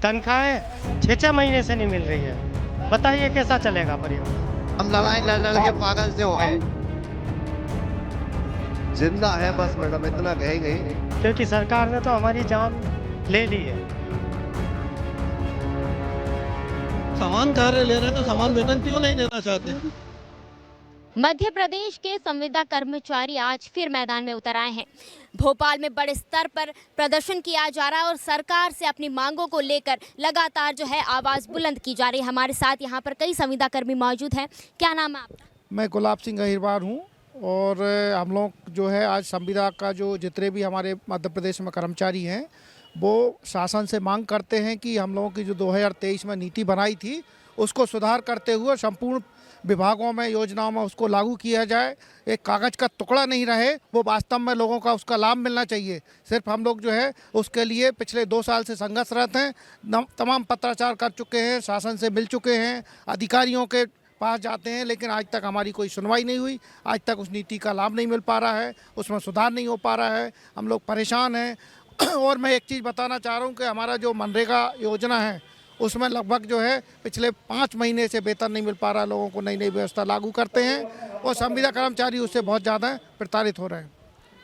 तनख्वाहें 6-6 महीने से नहीं मिल रही है। बताइए कैसा चलेगा परिवार। हम लड़ाई लड़ लड़ के पागल से हो गए। जिंदा है बस मैडम, इतना कहेंगे। क्योंकि सरकार ने तो हमारी जान ले ली है। समान कार्य ले रहे हैं तो समान वेतन क्यों नहीं देना चाहते? मध्य प्रदेश के संविदा कर्मचारी आज फिर मैदान में उतर आए हैं। भोपाल में बड़े स्तर पर प्रदर्शन किया जा रहा है और सरकार से अपनी मांगों को लेकर लगातार जो है आवाज़ बुलंद की जा रही है। हमारे साथ यहाँ पर कई संविदा कर्मी मौजूद हैं। क्या नाम है आपका? मैं गुलाब सिंह अहिरवार हूँ और हम लोग जो है आज संविदा का जो जितने भी हमारे मध्य प्रदेश में कर्मचारी हैं वो शासन से मांग करते हैं कि हम लोगों की जो 2023 में नीति बनाई थी उसको सुधार करते हुए संपूर्ण विभागों में योजनाओं में उसको लागू किया जाए। एक कागज़ का टुकड़ा नहीं रहे, वो वास्तव में लोगों का उसका लाभ मिलना चाहिए। सिर्फ हम लोग जो है उसके लिए पिछले 2 साल से संघर्षरत हैं। तमाम पत्राचार कर चुके हैं, शासन से मिल चुके हैं, अधिकारियों के पास जाते हैं, लेकिन आज तक हमारी कोई सुनवाई नहीं हुई। आज तक उस नीति का लाभ नहीं मिल पा रहा है, उसमें सुधार नहीं हो पा रहा है। हम लोग परेशान हैं। और मैं एक चीज़ बताना चाह रहा हूँ कि हमारा जो मनरेगा योजना है उसमें लगभग जो है पिछले 5 महीने से वेतन नहीं मिल पा रहा। लोगों को नई नई व्यवस्था लागू करते हैं और संविदा कर्मचारी उससे बहुत ज़्यादा प्रताड़ित हो रहे हैं।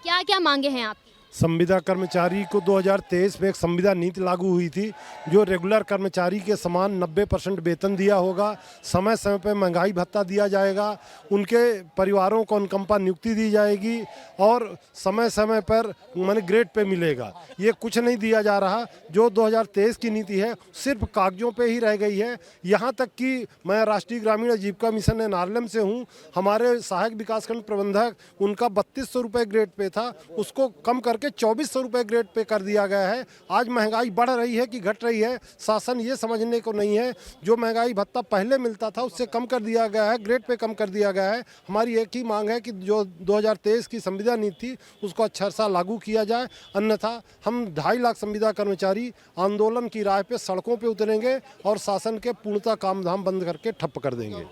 क्या क्या मांगे हैं आपकी? संविदा कर्मचारी को 2023 में एक संविदा नीति लागू हुई थी जो रेगुलर कर्मचारी के समान 90% वेतन दिया होगा, समय समय पर महंगाई भत्ता दिया जाएगा, उनके परिवारों को अनुकंपा नियुक्ति दी जाएगी और समय समय पर माने ग्रेड पे मिलेगा। ये कुछ नहीं दिया जा रहा। जो 2023 की नीति है सिर्फ कागजों पे ही रह गई है। यहाँ तक कि मैं राष्ट्रीय ग्रामीण आजीविका मिशन एनआरएलएम से हूँ। हमारे सहायक विकासखंड प्रबंधक उनका 3200 रुपये ग्रेड पे था, उसको कम करके 2400 रुपये ग्रेड पे कर दिया गया है। आज महंगाई बढ़ रही है कि घट रही है, शासन ये समझने को नहीं है। जो महंगाई भत्ता पहले मिलता था उससे कम कर दिया गया है, ग्रेड पे कम कर दिया गया है। हमारी एक ही मांग है कि जो 2023 की संविदा नीति थी उसको अच्छा सा लागू किया जाए, अन्यथा हम 2.5 लाख संविदा कर्मचारी आंदोलन की राह पे सड़कों पे उतरेंगे और शासन के पूर्णतः काम धाम बंद करके ठप्प कर देंगे।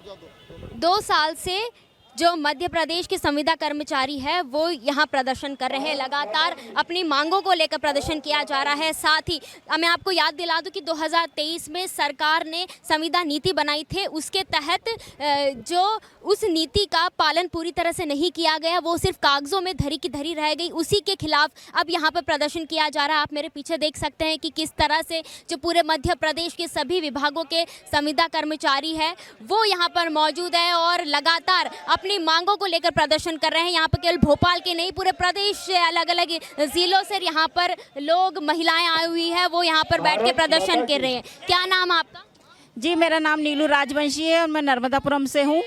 2 साल से जो मध्य प्रदेश के संविदा कर्मचारी है वो यहाँ प्रदर्शन कर रहे हैं। लगातार अपनी मांगों को लेकर प्रदर्शन किया जा रहा है। साथ ही मैं आपको याद दिला दूं कि 2023 में सरकार ने संविदा नीति बनाई थी, उसके तहत जो उस नीति का पालन पूरी तरह से नहीं किया गया, वो सिर्फ कागजों में धरी की धरी रह गई। उसी के खिलाफ अब यहाँ पर प्रदर्शन किया जा रहा है। आप मेरे पीछे देख सकते हैं कि किस तरह से जो पूरे मध्य प्रदेश के सभी विभागों के संविदा कर्मचारी है वो यहाँ पर मौजूद है और लगातार अपनी मांगों को लेकर प्रदर्शन कर रहे हैं। यहाँ पर केवल भोपाल के नहीं पूरे प्रदेश से अलग अलग जिलों से यहाँ पर लोग, महिलाएं आई हुई है, वो यहाँ पर बैठ के प्रदर्शन कर रहे हैं। क्या नाम आपका? जी, मेरा नाम नीलू राजवंशी है और मैं नर्मदापुरम से हूँ।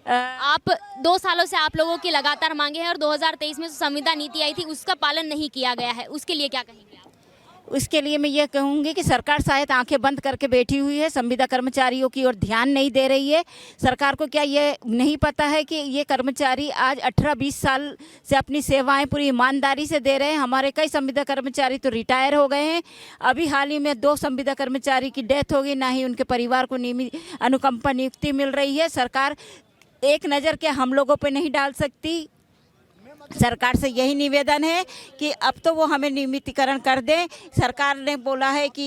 आप 2 सालों से आप लोगों की लगातार मांगे हैं और 2023 में जो संविदा नीति आई थी उसका पालन नहीं किया गया है, उसके लिए क्या कहेंगे आप? उसके लिए मैं ये कहूँगी कि सरकार शायद आंखें बंद करके बैठी हुई है, संविदा कर्मचारियों की ओर ध्यान नहीं दे रही है। सरकार को क्या ये नहीं पता है कि ये कर्मचारी आज 18-20 साल से अपनी सेवाएं पूरी ईमानदारी से दे रहे हैं। हमारे कई संविदा कर्मचारी तो रिटायर हो गए हैं। अभी हाल ही में 2 संविदा कर्मचारी की डेथ हो गई, ना ही उनके परिवार को नियमित अनुकंपा नियुक्ति मिल रही है। सरकार एक नज़र क्या हम लोगों पर नहीं डाल सकती? सरकार से यही निवेदन है कि अब तो वो हमें नियमितीकरण कर दें। सरकार ने बोला है कि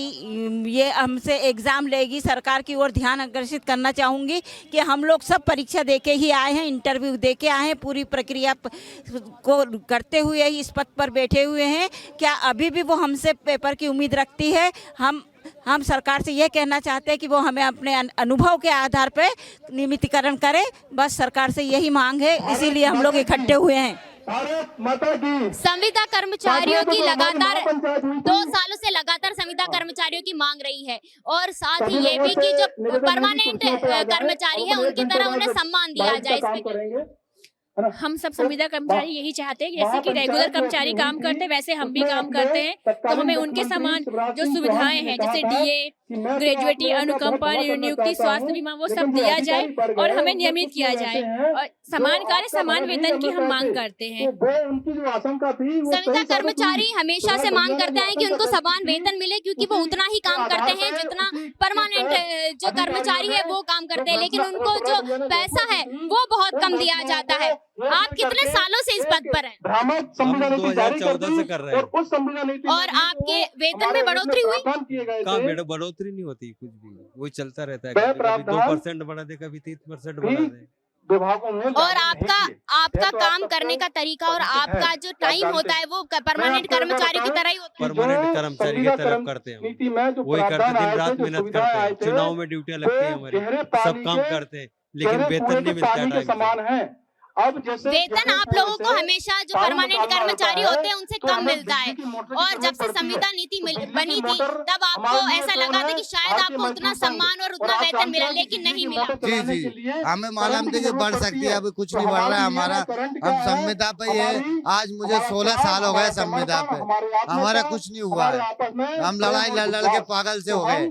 ये हमसे एग्ज़ाम लेगी। सरकार की ओर ध्यान आकर्षित करना चाहूँगी कि हम लोग सब परीक्षा देके ही आए हैं, इंटरव्यू देके आए हैं, पूरी प्रक्रिया को करते हुए ही इस पद पर बैठे हुए हैं। क्या अभी भी वो हमसे पेपर की उम्मीद रखती है? हम सरकार से ये कहना चाहते हैं कि वो हमें अपने अनुभव के आधार पर नियमितीकरण करे। बस सरकार से यही मांग है, इसीलिए हम लोग इकट्ठे हुए हैं। संविदा कर्मचारियों की लगातार 2 सालों से लगातार संविदा कर्मचारियों की मांग रही है और साथ ही ये भी कि जो परमानेंट कर्मचारी है उनकी तरह उन्हें सम्मान दिया जाए। इसमें हम सब संविदा कर्मचारी यही चाहते हैं कि जैसे कि रेगुलर कर्मचारी काम करते हैं वैसे हम भी काम करते हैं, तो हमें उनके समान जो सुविधाएं हैं जैसे डीए, ग्रेजुएटी, अनुकंपा, नियुक्ति, स्वास्थ्य बीमा वो सब दिया जाए और हमें नियमित किया जाए और समान कार्य समान वेतन की हम मांग करते हैं। संविदा कर्मचारी हमेशा से मांग करते हैं कि उनको समान वेतन मिले, क्योंकि वो उतना ही काम करते हैं जितना परमानेंट जो कर्मचारी है वो काम करते हैं, लेकिन उनको जो पैसा है वो बहुत कम दिया जाता है। आप कितने सालों से इस पद पर हैं? हम 2014 से कर रहे हैं। और आपके वेतन में बढ़ोतरी हुई? कहाँ बढ़ोतरी नहीं होती, कुछ भी वही चलता रहता है। कभी 2% बढ़ा दे, कभी 3% बढ़ा दे। और आपका काम करने का तरीका और आपका जो टाइम होता है वो परमानेंट कर्मचारी की तरह ही होता है? परमानेंट कर्मचारी की तरफ करते हैं, वही करते, दिन रात मेहनत करते हैं। चुनाव में ड्यूटियां लगती है हमारी, सब काम करते हैं, लेकिन वेतन नहीं मिलता टाइम से। वेतन आप लोगों को हमेशा जो परमानेंट कर्मचारी होते हैं उनसे कम मिलता है, और जब से संविदा नीति बनी थी तब आपको ऐसा लगा था कि शायद आपको उतना सम्मान और उतना वेतन मिला, लेकिन नहीं मिला। जी हमें मालूम थी कि बढ़ सकती है, अभी कुछ नहीं बढ़ रहा है हमारा। हम संविदा पे ही है, आज मुझे 16 साल हो गए संविदा पे, हमारा कुछ नहीं हुआ है। हम लड़ाई लड़ के पागल से हो गए,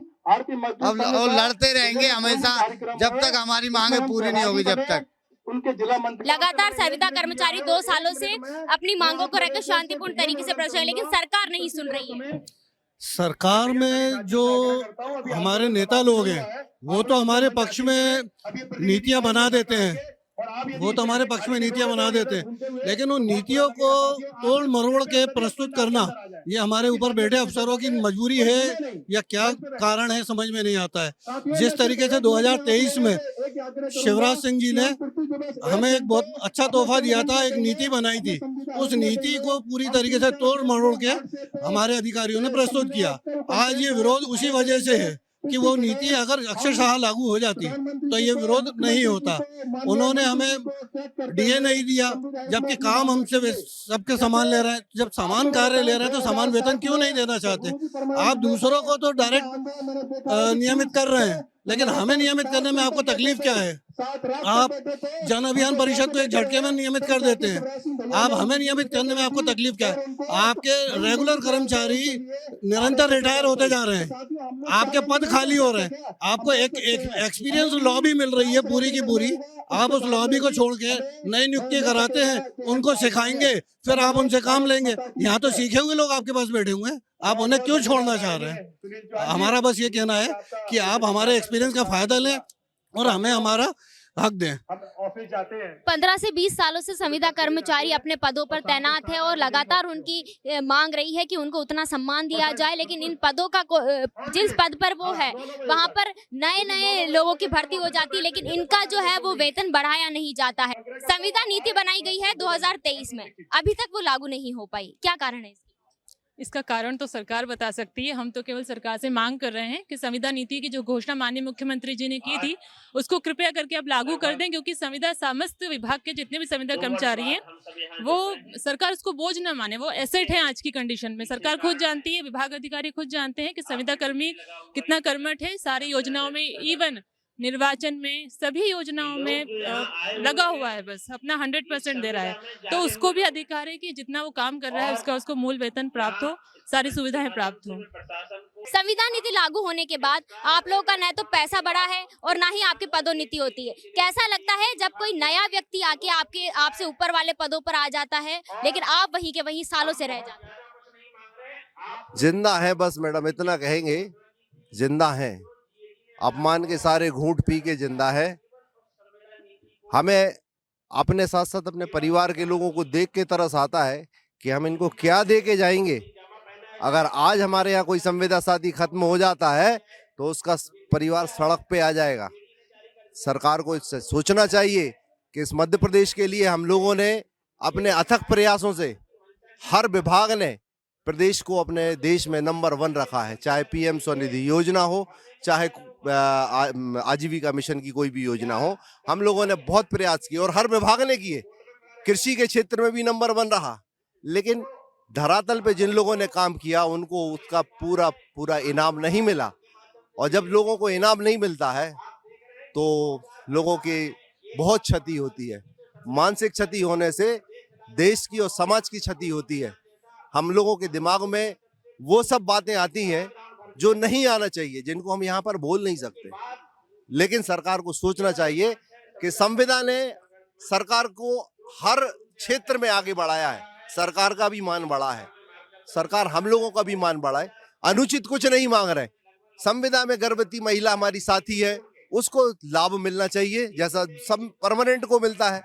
अब और लड़ते रहेंगे हमेशा जब तक हमारी मांगे पूरी नहीं होगी। जब तक लगातार संविदा कर्मचारी 2 सालों से अपनी मांगों को लेकर शांतिपूर्ण तरीके से प्रदर्शन, लेकिन सरकार नहीं सुन रही है। सरकार में जो हमारे नेता लोग हैं वो तो हमारे पक्ष में नीतियां बना देते हैं, लेकिन उन नीतियों को तोड़ मरोड़ के प्रस्तुत करना ये हमारे ऊपर बैठे अफसरों की मजबूरी है या क्या कारण है समझ में नहीं आता है। जिस तरीके से 2023 में शिवराज सिंह जी ने हमें एक बहुत अच्छा तोहफा दिया था, एक नीति बनाई थी, उस नीति को पूरी तरीके से तोड़ मरोड़ के हमारे अधिकारियों ने प्रस्तुत किया। आज ये विरोध उसी वजह से है कि वो नीति अगर अक्षरशः लागू हो जाती तो ये विरोध नहीं होता। उन्होंने हमें डीए नहीं दिया, जबकि काम हमसे सबके समान ले रहे हैं। जब समान कार्य ले रहे हैं तो समान वेतन क्यों नहीं देना चाहते? आप दूसरों को तो डायरेक्ट नियमित कर रहे हैं, लेकिन हमें नियमित करने में आपको तकलीफ क्या है? आप जन अभियान परिषद को एक झटके में नियमित कर देते हैं, आप हमें नियमित करने में आपको तकलीफ क्या है? आपके रेगुलर कर्मचारी निरंतर रिटायर होते जा रहे हैं, आपके पद खाली हो रहे हैं, आपको एक एक्सपीरियंस लॉबी मिल रही है पूरी की पूरी, आप उस लॉबी को छोड़ के नई नियुक्ति कराते हैं, उनको सिखाएंगे, फिर आप उनसे काम लेंगे। यहाँ तो सीखे हुए लोग आपके पास बैठे हुए हैं, आप उन्हें क्यों छोड़ना चाह रहे हैं? हमारा बस ये कहना है कि आप हमारे एक्सपीरियंस का फायदा लें और हमें हमारा हक दें। 15 से 20 सालों से संविदा कर्मचारी अपने पदों पर तैनात है और लगातार उनकी मांग रही है कि उनको उतना सम्मान दिया जाए, लेकिन इन पदों का जिस पद पर वो है वहां पर नए लोगों की भर्ती हो जाती है, लेकिन इनका जो है वो वेतन बढ़ाया नहीं जाता है। संविदा नीति बनाई गई है 2023 में, अभी तक वो लागू नहीं हो पाई, क्या कारण है? इसका कारण तो सरकार बता सकती है। हम तो केवल सरकार से मांग कर रहे हैं कि संविदा नीति की जो घोषणा माननीय मुख्यमंत्री जी ने की थी उसको कृपया करके आप लागू कर दें, क्योंकि संविदा समस्त विभाग के जितने भी संविदा कर्मचारी हैं वो सरकार उसको बोझ न माने, वो एसेट है आज की कंडीशन में। सरकार खुद जानती है, विभाग अधिकारी खुद जानते हैं कि संविदा कर्मी कितना कर्मठ है, सारी योजनाओं में, इवन निर्वाचन में, सभी योजनाओं में लगा हुआ है, बस अपना 100% दे रहा है। तो उसको भी अधिकार है कि जितना वो काम कर रहा है उसको मूल वेतन प्राप्त हो, सारी सुविधाएं प्राप्त हो। संविदा नीति लागू होने के बाद आप लोगों का न तो पैसा बढ़ा है और ना ही आपकी पदोन्नति होती है। कैसा लगता है जब कोई नया व्यक्ति आके आपसे ऊपर वाले पदों पर आ जाता है, लेकिन आप वहीं के वहीं सालों से रह जाते हैं? जिंदा है बस मैडम, इतना कहेंगे, जिंदा है, अपमान के सारे घूंट पी के जिंदा है। हमें अपने साथ साथ अपने परिवार के लोगों को देख के तरस आता है कि हम इनको क्या दे के जाएंगे। अगर आज हमारे यहाँ कोई संविदा साथी खत्म हो जाता है तो उसका परिवार सड़क पे आ जाएगा। सरकार को इससे सोचना चाहिए कि इस मध्य प्रदेश के लिए हम लोगों ने अपने अथक प्रयासों से, हर विभाग ने प्रदेश को अपने देश में नंबर 1 रखा है, चाहे पीएम स्वनिधि योजना हो, चाहे आजीविका मिशन की कोई भी योजना हो। हम लोगों ने बहुत प्रयास किए और हर विभाग ने किए। कृषि के क्षेत्र में भी नंबर 1 रहा, लेकिन धरातल पे जिन लोगों ने काम किया उनको उसका पूरा इनाम नहीं मिला। और जब लोगों को इनाम नहीं मिलता है तो लोगों की बहुत क्षति होती है। मानसिक क्षति होने से देश की और समाज की क्षति होती है। हम लोगों के दिमाग में वो सब बातें आती हैं जो नहीं आना चाहिए, जिनको हम यहाँ पर बोल नहीं सकते। लेकिन सरकार को सोचना चाहिए कि संविदा ने सरकार को हर क्षेत्र में आगे बढ़ाया है। सरकार का भी मान बढ़ा है, सरकार हम लोगों का भी मान बढ़ा है। अनुचित कुछ नहीं मांग रहे। संविदा में गर्भवती महिला हमारी साथी है, उसको लाभ मिलना चाहिए जैसा सब परमानेंट को मिलता है।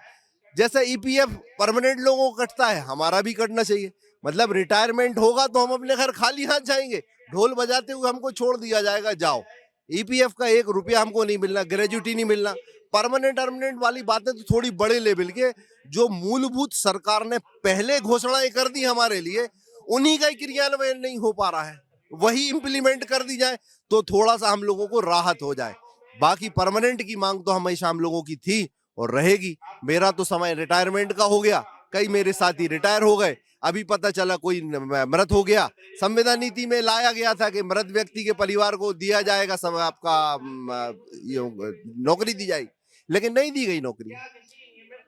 जैसे ईपीएफ परमानेंट लोगों को कटता है, हमारा भी कटना चाहिए। मतलब रिटायरमेंट होगा तो हम अपने घर खाली हाथ जाएंगे, ढोल बजाते हुए हमको छोड़ दिया जाएगा, जाओ। ईपीएफ का 1 रुपया हमको नहीं मिलना, ग्रेजुटी नहीं मिलना। परमानेंट वाली बातें तो थोड़ी बड़े लेवल के, जो मूलभूत सरकार ने पहले घोषणाएं कर दी हमारे लिए, उन्हीं का क्रियान्वयन नहीं हो पा रहा है, वही इंप्लीमेंट कर दी जाए तो थोड़ा सा हम लोगों को राहत हो जाए। बाकी परमानेंट की मांग तो हमेशा हम लोगों की थी और रहेगी। मेरा तो समय रिटायरमेंट का हो गया, कई मेरे साथी रिटायर हो गए, अभी पता चला कोई मृत हो गया। संविधान नीति में लाया गया था कि मृत व्यक्ति के परिवार को दिया जाएगा, सब आपका नौकरी दी जाएगी, लेकिन नहीं दी गई नौकरी।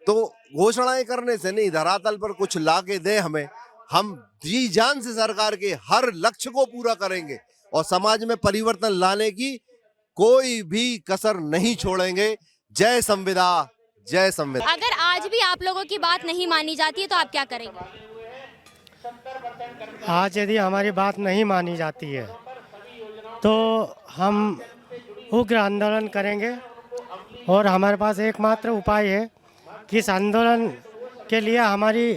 तो घोषणाएं करने से नहीं, धरातल पर कुछ ला के दे हमें, हम जी जान से सरकार के हर लक्ष्य को पूरा करेंगे और समाज में परिवर्तन लाने की कोई भी कसर नहीं छोड़ेंगे। जय संविदा, जय संविदा। अगर आज भी आप लोगों की बात नहीं मानी जाती है तो आप क्या करेंगे? आज यदि हमारी बात नहीं मानी जाती है तो हम उग्र आंदोलन करेंगे और हमारे पास एकमात्र उपाय है कि इस आंदोलन के लिए हमारी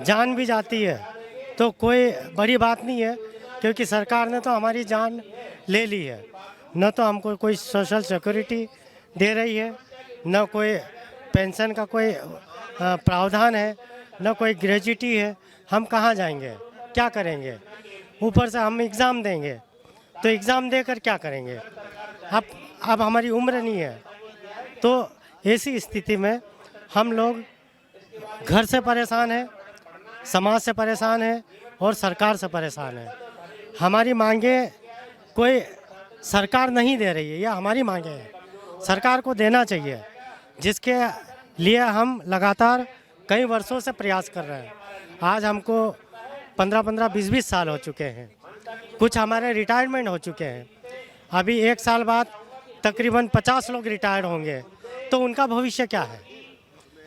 जान भी जाती है तो कोई बड़ी बात नहीं है, क्योंकि सरकार ने तो हमारी जान ले ली है। न तो हमको कोई सोशल सिक्योरिटी दे रही है, न कोई पेंशन का कोई प्रावधान है, न कोई ग्रेजुटी है। हम कहाँ जाएंगे, क्या करेंगे? ऊपर से हम एग्ज़ाम देंगे तो एग्ज़ाम देकर क्या करेंगे? अब हमारी उम्र नहीं है। तो ऐसी स्थिति में हम लोग घर से परेशान हैं, समाज से परेशान हैं और सरकार से परेशान हैं। हमारी मांगे कोई सरकार नहीं दे रही है, यह हमारी मांगे हैं, सरकार को देना चाहिए, जिसके लिए हम लगातार कई वर्षों से प्रयास कर रहे हैं। आज हमको 15-15, 20-20 साल हो चुके हैं, कुछ हमारे रिटायरमेंट हो चुके हैं। अभी 1 साल बाद तकरीबन 50 लोग रिटायर्ड होंगे, तो उनका भविष्य क्या है?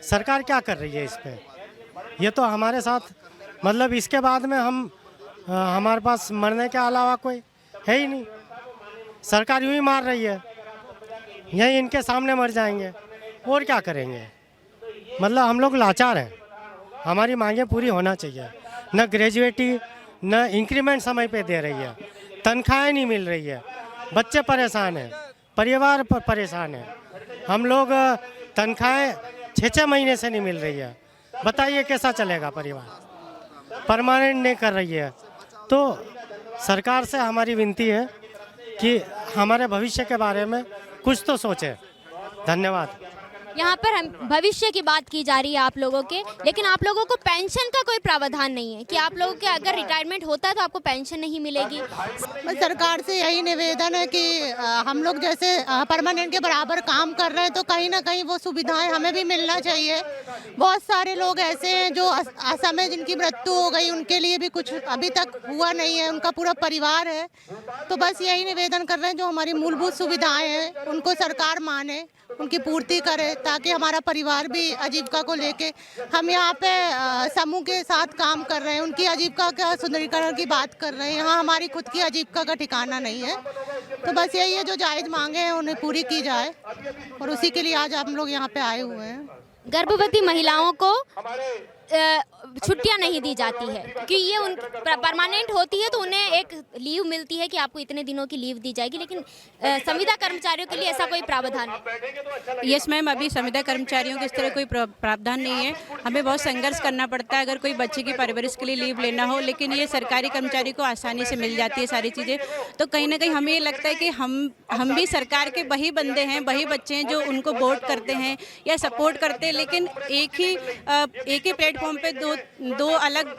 सरकार क्या कर रही है इस पे? ये तो हमारे साथ, मतलब इसके बाद में हमारे पास मरने के अलावा कोई है ही नहीं। सरकार यूँ ही मार रही है, यही इनके सामने मर जाएंगे और क्या करेंगे? मतलब हम लोग लाचार हैं, हमारी मांगें पूरी होना चाहिए। न ग्रेजुएटी, न इंक्रीमेंट समय पे दे रही है, तनख्वाहें नहीं मिल रही है, बच्चे परेशान हैं, परिवार परेशान है। हम लोग तनख्वाहें 6-6 महीने से नहीं मिल रही है, बताइए कैसा चलेगा परिवार? परमानेंट नहीं कर रही है। तो सरकार से हमारी विनती है कि हमारे भविष्य के बारे में कुछ तो सोचें। धन्यवाद। यहाँ पर हम भविष्य की बात की जा रही है आप लोगों के, लेकिन आप लोगों को पेंशन का कोई प्रावधान नहीं है कि आप लोगों के अगर रिटायरमेंट होता है तो आपको पेंशन नहीं मिलेगी। सरकार से यही निवेदन है कि हम लोग जैसे परमानेंट के बराबर काम कर रहे हैं तो कहीं ना कहीं वो सुविधाएं हमें भी मिलना चाहिए। बहुत सारे लोग ऐसे हैं जो असमय जिनकी मृत्यु हो गई, उनके लिए भी कुछ अभी तक हुआ नहीं है, उनका पूरा परिवार है। तो बस यही निवेदन कर रहे हैं, जो हमारी मूलभूत सुविधाएं हैं उनको सरकार माने, उनकी पूर्ति करे, ताकि हमारा परिवार भी आजीविका को लेके, हम यहाँ पे समूह के साथ काम कर रहे हैं, उनकी आजीविका का सुदृढ़ीकरण की बात कर रहे हैं। यहाँ हमारी खुद की आजीविका का ठिकाना नहीं है। तो बस यही है, जो जायज़ मांगे हैं उन्हें पूरी की जाए और उसी के लिए आज हम लोग यहाँ पे आए हुए हैं। गर्भवती महिलाओं को छुट्टियां नहीं दी जाती है कि ये उन परमानेंट होती है तो उन्हें एक लीव मिलती है कि आपको इतने दिनों की लीव दी जाएगी, लेकिन संविदा कर्मचारियों के लिए ऐसा कोई प्रावधान नहीं। यस मैम, अभी संविदा कर्मचारियों के इस तरह कोई प्रावधान नहीं है। हमें बहुत संघर्ष करना पड़ता है अगर कोई बच्चे की परवरिश के लिए लीव लेना हो, लेकिन ये सरकारी कर्मचारी को आसानी से मिल जाती है सारी चीज़ें। तो कहीं ना कहीं हमें ये लगता है कि हम भी सरकार के वही बंदे हैं, वही बच्चे हैं जो उनको वोट करते हैं या सपोर्ट करते हैं, लेकिन एक ही प्लेटफॉर्म पे दो अलग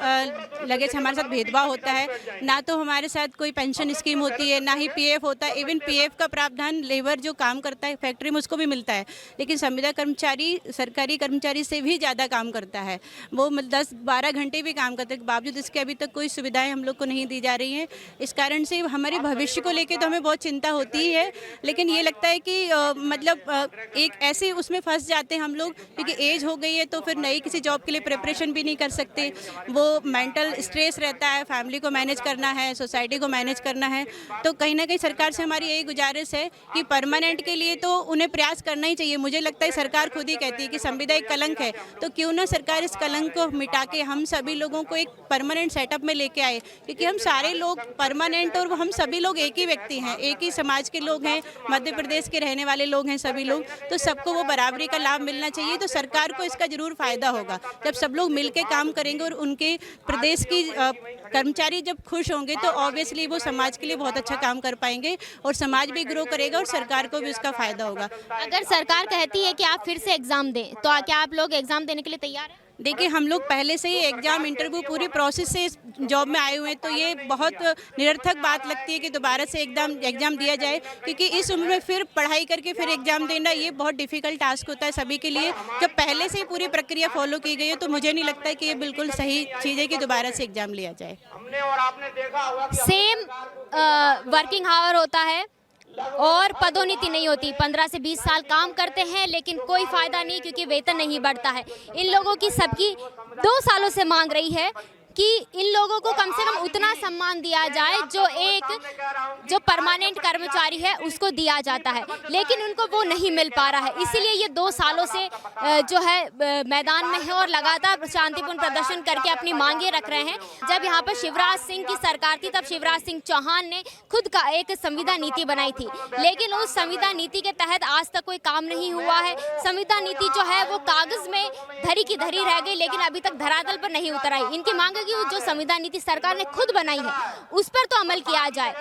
लगे से हमारे साथ भेदभाव होता है। ना तो हमारे साथ कोई पेंशन स्कीम होती है, ना ही पीएफ होता है। इवन पीएफ का प्रावधान लेबर जो काम करता है फैक्ट्री में उसको भी मिलता है, लेकिन संविदा कर्मचारी सरकारी कर्मचारी से भी ज़्यादा काम करता है। वो 10-12 घंटे भी काम करते हैं, बावजूद इसके अभी तक कोई सुविधाएं हम लोग को नहीं दी जा रही हैं। इस कारण से हमारे भविष्य को लेकर तो हमें बहुत चिंता होती ही है, लेकिन ये लगता है कि एक ऐसे उसमें फंस जाते हैं हम लोग, क्योंकि एज हो गई है तो फिर नई किसी जॉब के लिए प्रिपरेशन भी नहीं कर सकते। वो मेंटल स्ट्रेस रहता है, फैमिली को मैनेज करना है, सोसाइटी को को मैनेज करना है। तो कहीं ना कहीं सरकार से हमारी यही गुजारिश है कि परमानेंट के लिए तो उन्हें प्रयास करना ही चाहिए। मुझे लगता है सरकार खुद ही कहती है कि संविदा एक कलंक है, तो क्यों ना सरकार इस कलंक को मिटा के हम सभी लोगों को एक परमानेंट सेटअप में लेके आए, क्योंकि हम सारे लोग परमानेंट और हम सभी लोग एक ही व्यक्ति हैं, एक ही समाज के लोग हैं, मध्य प्रदेश के रहने वाले लोग हैं सभी लोग, तो सबको वो बराबरी का लाभ मिलना चाहिए। तो सरकार को इसका जरूर फायदा होगा जब सब लोग मिलकर काम करेंगे और उनके प्रदेश की कर्मचारी जब खुश होंगे तो ऑब्वियसली वो समाज के लिए बहुत अच्छा काम कर पाएंगे और समाज भी ग्रो करेगा और सरकार को भी उसका फायदा होगा। अगर सरकार कहती है कि आप फिर से एग्जाम दें तो क्या आप लोग एग्जाम देने के लिए तैयार हैं? देखिए, हम लोग पहले से ही एग्जाम इंटरव्यू पूरी प्रोसेस से इस जॉब में आए हुए हैं, तो ये बहुत निरर्थक बात लगती है कि दोबारा से एग्जाम दिया जाए, क्योंकि इस उम्र में फिर पढ़ाई करके फिर एग्जाम देना ये बहुत डिफिकल्ट टास्क होता है सभी के लिए। जब पहले से ही पूरी प्रक्रिया फॉलो की गई है तो मुझे नहीं लगता है कि ये बिल्कुल सही चीज़ है कि दोबारा से एग्जाम लिया जाए। सेम वर्किंग आवर होता है और पदोन्नति नहीं होती। 15 से 20 साल काम करते हैं लेकिन कोई फायदा नहीं, क्योंकि वेतन नहीं बढ़ता है। इन लोगों की सबकी 2 सालों से मांग रही है कि इन लोगों को कम से कम उतना सम्मान दिया जाए जो परमानेंट कर्मचारी है उसको दिया जाता है, लेकिन उनको वो नहीं मिल पा रहा है। इसीलिए ये 2 सालों से जो है मैदान में है और लगातार शांतिपूर्ण प्रदर्शन करके अपनी मांगे रख रहे हैं। जब यहाँ पर शिवराज सिंह की सरकार थी तब शिवराज सिंह चौहान ने खुद का एक संविदा नीति बनाई थी, लेकिन उस संविदा नीति के तहत आज तक कोई काम नहीं हुआ है। संविदा नीति जो है वो कागज में धरी की धरी रह गई, लेकिन अभी तक धरातल पर नहीं उतर आई। इनकी मांग कि वो जो संविदा नीति सरकार ने खुद बनाई है उस पर तो अमल किया जाए।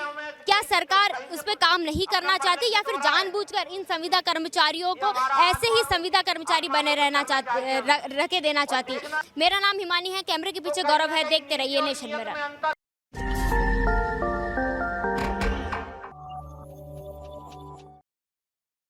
क्या सरकार उस पर काम नहीं करना चाहती या फिर जानबूझकर इन संविदा कर्मचारियों को ऐसे ही संविदा कर्मचारी बने रहना रखे देना चाहती? मेरा नाम हिमानी है, कैमरे के पीछे गौरव है। देखते रहिए नेशन मेरा।